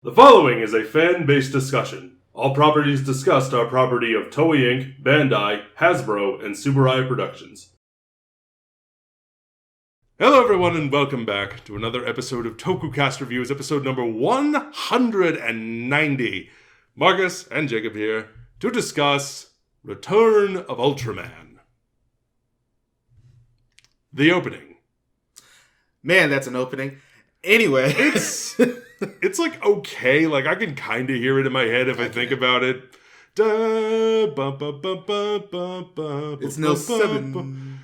The following is a fan-based discussion. All properties discussed are property of Toei Inc., Bandai, Hasbro, and Subaru Productions. Hello everyone and welcome back to another episode of Tokucast Reviews, episode number 190. Marcus and Jacob here to discuss Return of Ultraman. The opening. Man, that's an opening. Anyway. It's like okay, like I can kind of hear it in my head if I think about it. It's no 7.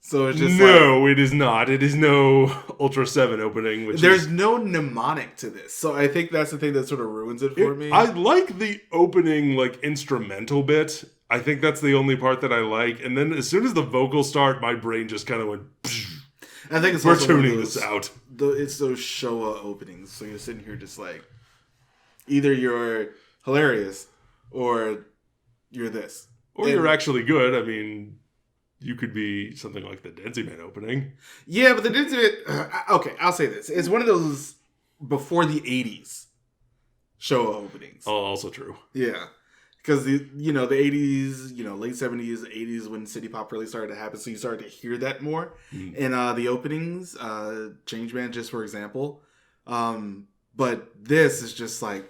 So it's just no, it is not. It is no Ultra 7 opening. There's no mnemonic to this. So I think that's the thing that sort of ruins it for me. I like the opening like instrumental bit. I think that's the only part that I like. And then as soon as the vocals start, my brain just kind of went... I think it's we're tuning this out. It's those Showa openings. So you're sitting here just like, either you're hilarious or you're this. Or you're actually good. I mean, you could be something like the Denzi Man opening. Yeah, but the Denzi Man... okay, I'll say this. It's one of those before the 80s Showa openings. Oh, also true. Yeah. Because, the 80s, late 70s, 80s when City Pop really started to happen. So you started to hear that more in the openings. Changeman, just for example. But this is just like,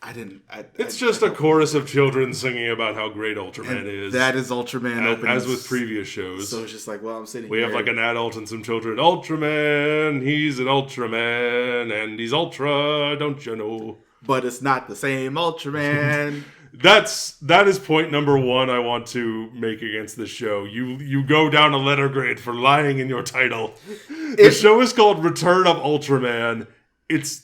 It's just a chorus of children singing about how great Ultraman is. That is Ultraman openings. As with previous shows. So it's just like, well, I'm sitting here. We have like an adult and some children. Ultraman, he's an Ultraman, and he's Ultra, don't you know? But it's not the same Ultraman. That is point number one I want to make against this show. You go down a letter grade for lying in your title. The show is called Return of Ultraman. It's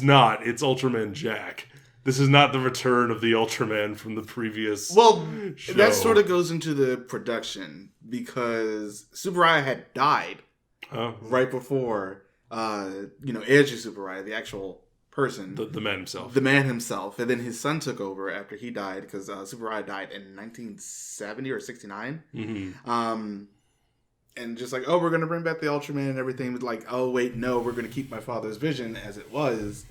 not. It's Ultraman Jack. This is not the return of the Ultraman from the previous show. That sort of goes into the production because Subaru had died right before Eiji Subaru, the actual person. The man himself. The man himself. And then his son took over after he died because Subaru died in 1970 or 69. Mm-hmm. And just like, we're going to bring back the Ultraman and everything. But like, wait, no, we're going to keep my father's vision as it was.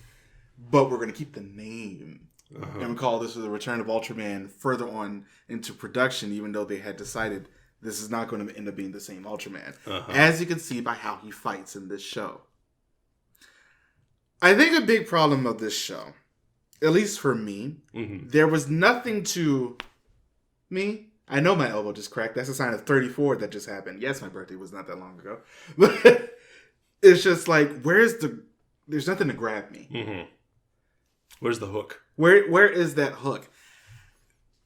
But we're going to keep the name. And we call this the Return of Ultraman further on into production, even though they had decided this is not going to end up being the same Ultraman. As you can see by how he fights in this show. I think a big problem of this show, at least for me, there was nothing to me. I know my elbow just cracked. That's a sign of 34 that just happened. Yes, my birthday was not that long ago. But it's just like, there's nothing to grab me. Mm-hmm. Where's the hook? Where is that hook?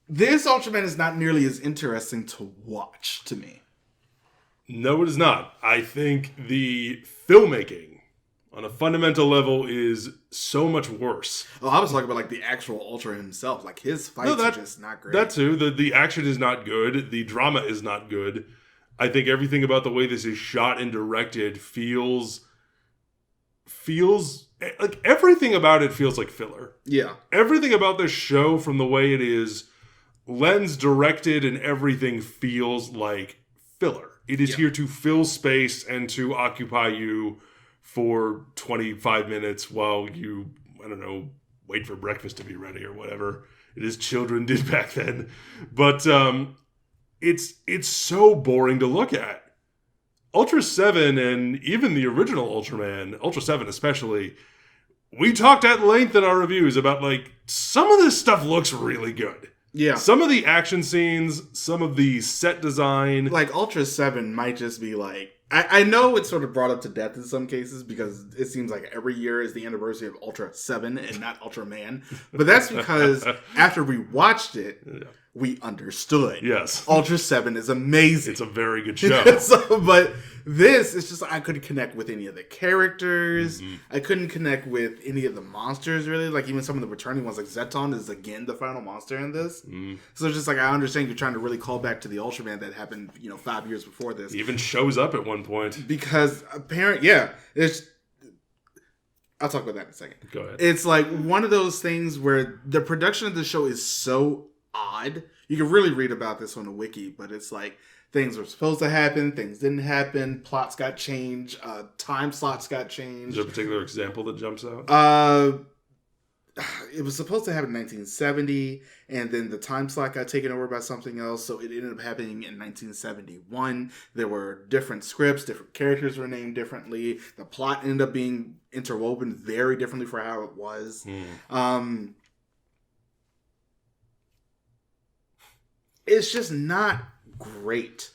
This Ultraman is not nearly as interesting to watch to me. No, it is not. I think the filmmaking on a fundamental level is so much worse. Oh, I was talking about like the actual Ultra himself. Like his fights are just not great. That too. The action is not good. The drama is not good. I think everything about the way this is shot and directed feels like everything about it feels like filler. Yeah. Everything about this show, from the way it is lens directed and everything, feels like filler. It is here to fill space and to occupy you for 25 minutes while you, wait for breakfast to be ready or whatever it is children did back then. But it's so boring to look at. Ultra 7 and even the original Ultraman, Ultra 7 especially, we talked at length in our reviews about like some of this stuff looks really good. Yeah. Some of the action scenes, some of the set design. Like Ultra 7 might just be like, I know it's sort of brought up to death in some cases because it seems like every year is the anniversary of Ultra 7 and not Ultraman. But that's because after we watched it, we understood. Yes. Ultra 7 is amazing. It's a very good show. But this, it's just, I couldn't connect with any of the characters. I couldn't connect with any of the monsters, really. Like, even some of the returning ones, like Zeton is, again, the final monster in this. So it's just like, I understand you're trying to really call back to the Ultraman that happened, 5 years before this. He even shows up at one point. Because, I'll talk about that in a second. Go ahead. It's like one of those things where the production of the show is so odd. You can really read about this on the wiki, but it's like things were supposed to happen, things didn't happen, plots got changed, time slots got changed. Is there a particular example that jumps out? It was supposed to happen in 1970, and then the time slot got taken over by something else, so it ended up happening in 1971. There were different scripts, different characters were named differently. The plot ended up being interwoven very differently for how it was. It's just not great.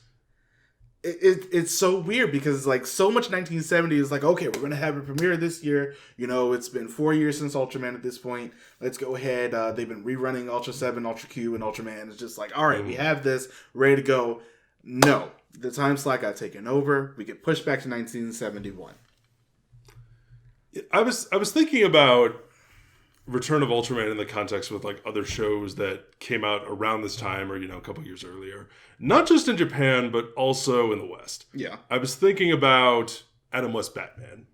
It's so weird because like so much 1970 is like, okay, we're going to have a premiere this year. You know, it's been 4 years since Ultraman at this point. Let's go ahead. They've been rerunning Ultra 7, Ultra Q, and Ultraman. It's just like, all right, we have this ready to go. No, the time slot got taken over. We get pushed back to 1971. I was thinking about Return of Ultraman in the context with like other shows that came out around this time or, you know, a couple years earlier. Not just in Japan, but also in the West. Yeah. I was thinking about Adam West Batman.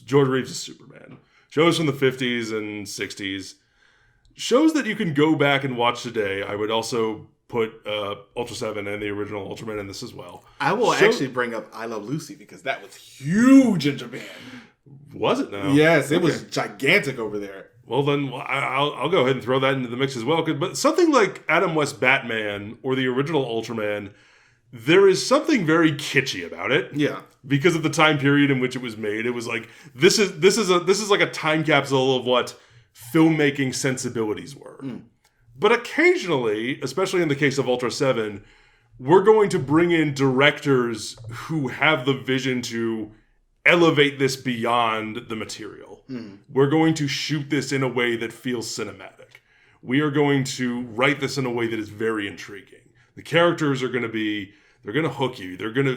George Reeves' Superman. Shows from the 50s and 60s. Shows that you can go back and watch today. I would also put Ultra 7 and the original Ultraman in this as well. I will actually bring up I Love Lucy because that was huge in Japan. Was it now? Yes, it was gigantic over there. Well, then I'll go ahead and throw that into the mix as well. But something like Adam West Batman or the original Ultraman, there is something very kitschy about it. Yeah, because of the time period in which it was made. It was like this is like a time capsule of what filmmaking sensibilities were. But occasionally, especially in the case of Ultra 7, we're going to bring in directors who have the vision to elevate this beyond the material. We're going to shoot this in a way that feels cinematic. We are going to write this in a way that is very intriguing. The characters are going to be, they're going to hook you.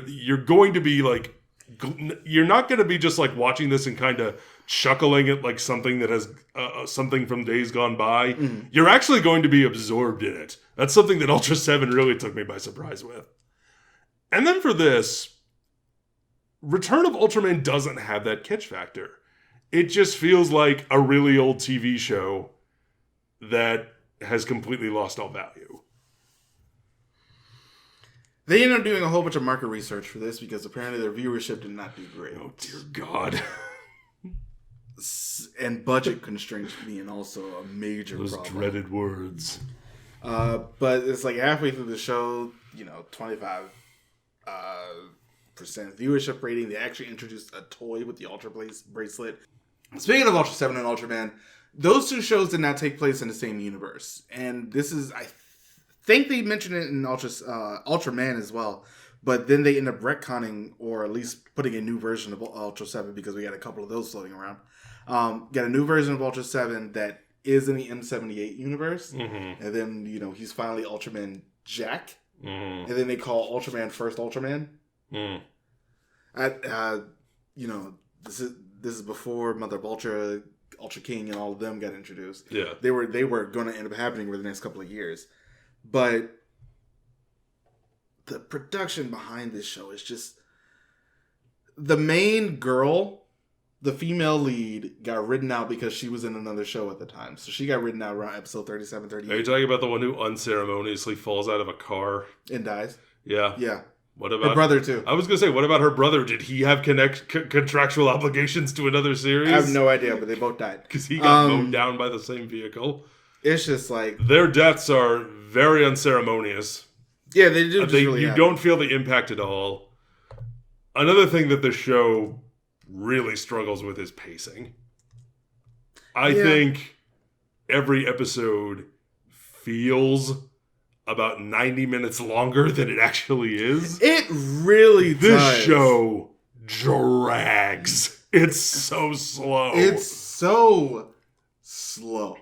You're going to be like, you're not going to be just like watching this and kind of chuckling at like something that has something from days gone by. You're actually going to be absorbed in it. That's something that Ultra 7 really took me by surprise with. And then for this, Return of Ultraman doesn't have that kitsch factor. It just feels like a really old TV show that has completely lost all value. They ended up doing a whole bunch of market research for this because apparently their viewership did not do great. Oh, dear God. And budget constraints being also a major Those problem. dreaded words. But it's like halfway through the show, 25% viewership rating. They actually introduced a toy with the Ultra bracelet. Speaking of Ultra 7 and Ultraman, those two shows did not take place in the same universe. And this is, I think they mentioned it in Ultraman as well. But then they end up retconning, or at least putting a new version of Ultra 7 because we got a couple of those floating around. Got a new version of Ultra 7 that is in the M78 universe. And then, he's finally Ultraman Jack. And then they call Ultraman First Ultraman. This is before Mother of Ultra King, and all of them got introduced. Yeah, they were going to end up happening over the next couple of years, but the production behind this show is just the main girl, the female lead, got written out because she was in another show at the time, so she got written out around episode 37, 38. Are you talking about the one who unceremoniously falls out of a car and dies? Yeah. What about her brother too? I was gonna say, what about her brother? Did he have contractual obligations to another series? I have no idea, but they both died because he got mowed down by the same vehicle. It's just like their deaths are very unceremonious. Yeah, they do. You don't feel the impact at all. Another thing that the show really struggles with is pacing. I think every episode feels about 90 minutes longer than it actually is. It really does. This show drags. It's so slow. It's so slow.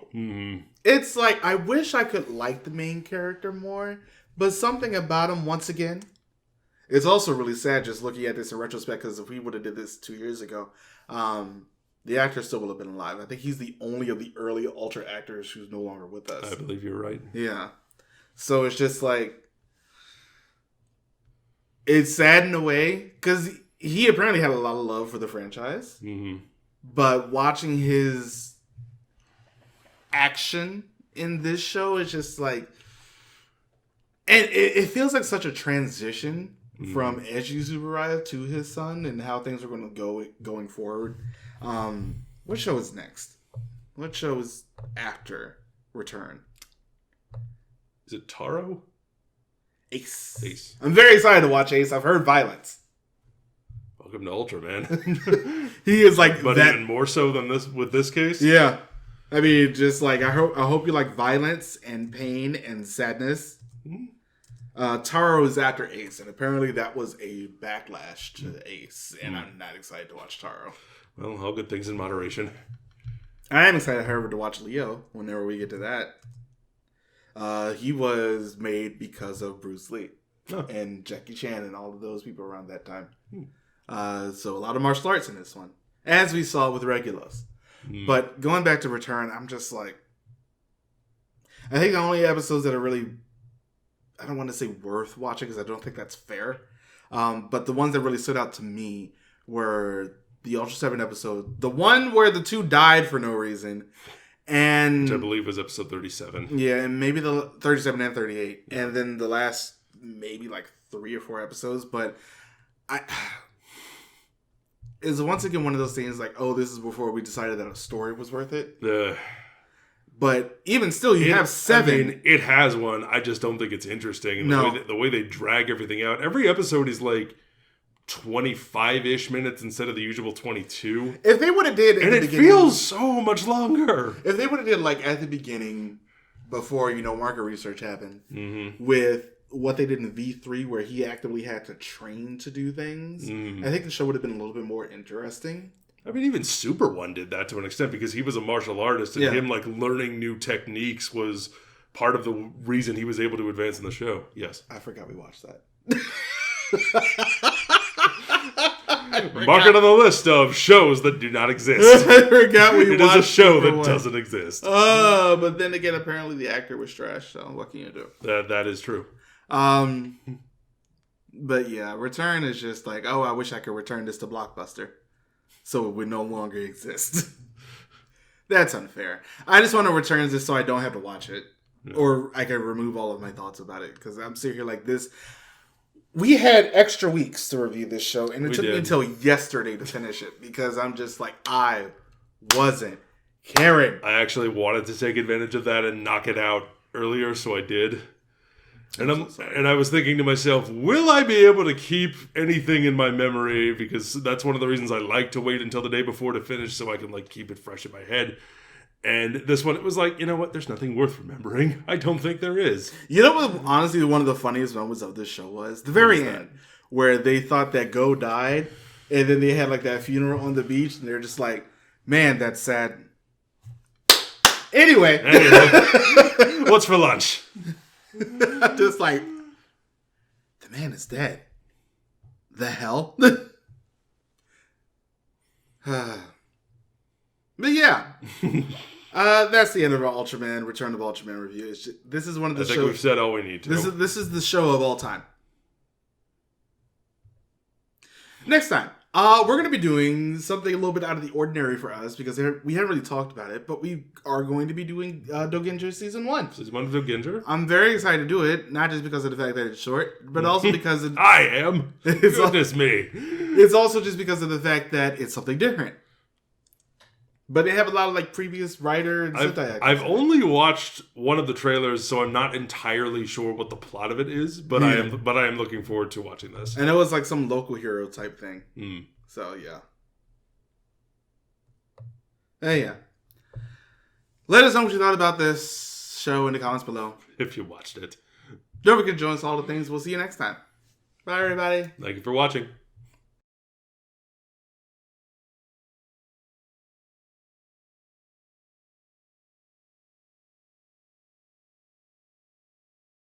It's like, I wish I could like the main character more, but something about him, once again, it's also really sad just looking at this in retrospect, because if we would have did this 2 years ago, the actor still would have been alive. I think he's the only of the early Ultra actors who's no longer with us. I believe you're right. Yeah. So it's just like, it's sad in a way, because he apparently had a lot of love for the franchise. But watching his action in this show is just like, And it feels like such a transition from Eiji Tsuburaya to his son and how things are going to go going forward. What show is next? What show is after Return? Is it Taro? Ace. I'm very excited to watch Ace. I've heard violence. Welcome to Ultraman. He is like but that, even more so than this with this case. Yeah, I mean, just like I hope you like violence and pain and sadness. Taro is after Ace, and apparently that was a backlash to Ace, and I'm not excited to watch Taro. Well, all good things in moderation. I am excited, however, to watch Leo whenever we get to that. He was made because of Bruce Lee and Jackie Chan and all of those people around that time. So a lot of martial arts in this one, as we saw with Regulus. But going back to Return, I'm just like, I think the only episodes that are really, I don't want to say worth watching because I don't think that's fair. But the ones that really stood out to me were the Ultra 7 episode, the one where the two died for no reason, and which I believe was episode 37. Yeah, and maybe the 37 and 38, and then the last maybe like 3 or 4 episodes. But is once again one of those things like, oh, this is before we decided that a story was worth it. But even still, you have 7. I mean, it has one. I just don't think it's interesting. And the way they drag everything out. Every episode is like 25-ish minutes instead of the usual 22. If they would have did, and it feels so much longer. If they would have did like at the beginning, before market research happened, with what they did in V3, where he actively had to train to do things, I think the show would have been a little bit more interesting. I mean, even Super One did that to an extent because he was a martial artist, and him like learning new techniques was part of the reason he was able to advance in the show. Yes, I forgot we watched that. Mark it on the list of shows that do not exist. I forgot we watched. It is a show that doesn't exist. But then again, apparently the actor was trash. So what can you do? That is true. But yeah, Return is just like, oh, I wish I could return this to Blockbuster, so it would no longer exist. That's unfair. I just want to return this so I don't have to watch it, or I can remove all of my thoughts about it because I'm sitting here like this. We had extra weeks to review this show, and it took me until yesterday to finish it because I'm just like, I wasn't caring. I actually wanted to take advantage of that and knock it out earlier, so I did. And I was thinking to myself, will I be able to keep anything in my memory? Because that's one of the reasons I like to wait until the day before to finish so I can like keep it fresh in my head. And this one, it was like, you know what? There's nothing worth remembering. I don't think there is. You know what, honestly, one of the funniest moments of this show was? The very end, where they thought that Go died, and then they had like that funeral on the beach, and they're just like, man, that's sad. Anyway. What's for lunch? Just like, the man is dead. The hell? But yeah. That's the end of our Ultraman, Return of Ultraman review. This is one of the shows. I think we've said all we need to. This is the show of all time. Next time, we're going to be doing something a little bit out of the ordinary for us because we haven't really talked about it, but we are going to be doing Dogenja Season 1. Season 1 of Dogenja? I'm very excited to do it, not just because of the fact that it's short, but also because it's... I am! Goodness me. It's also just because of the fact that it's something different. But they have a lot of like previous writer and Sentai actors. I've only watched one of the trailers, so I'm not entirely sure what the plot of it is. But I am looking forward to watching this. And it was like some local hero type thing. So yeah. Yeah. Let us know what you thought about this show in the comments below. If you watched it. Don't forget to join us all the things. We'll see you next time. Bye everybody. Thank you for watching.